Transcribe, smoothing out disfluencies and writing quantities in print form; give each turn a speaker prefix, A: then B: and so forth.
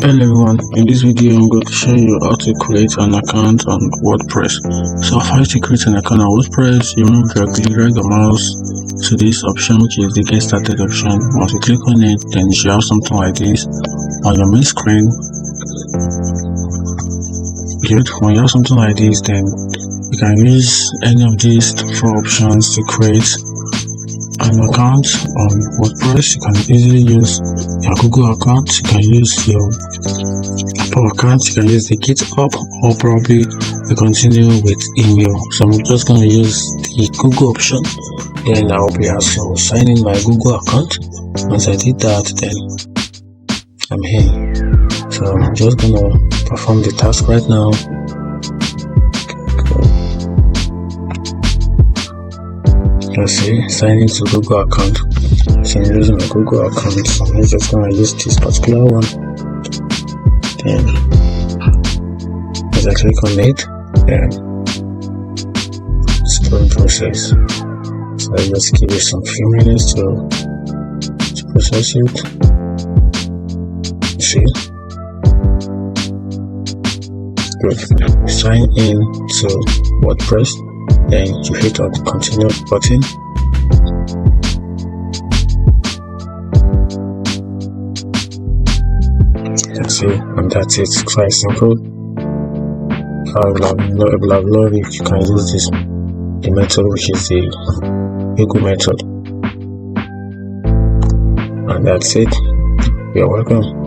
A: Hello everyone, in this video I'm going to show you how to create an account on WordPress. So how to create an account on WordPress, you move your drag the mouse to this option, which is the get started option. Once you click on it, then you should have something like this on your main screen. Good. When you have something like this, then you can use any of these four options to create an account on WordPress. You can easily use your Google account, you can use your Apple account, you can use the GitHub, or probably you continue with email. So I'm just going to use the Google option. Then I'll be also signing my Google account. Once I did that, then I'm here. So I'm just going to perform the task right now. Let's see, sign into Google account. So I'm using my Google account, so I'm just going to use this particular one. Then as I click on it, then it's going to process. So I just give it some few minutes to process it. See, good. Sign in to WordPress. Then you hit on the continue button. That's it, and that's it. It's quite simple. I would have loved if you can use this the method, which is the Google method. And that's it. You're welcome.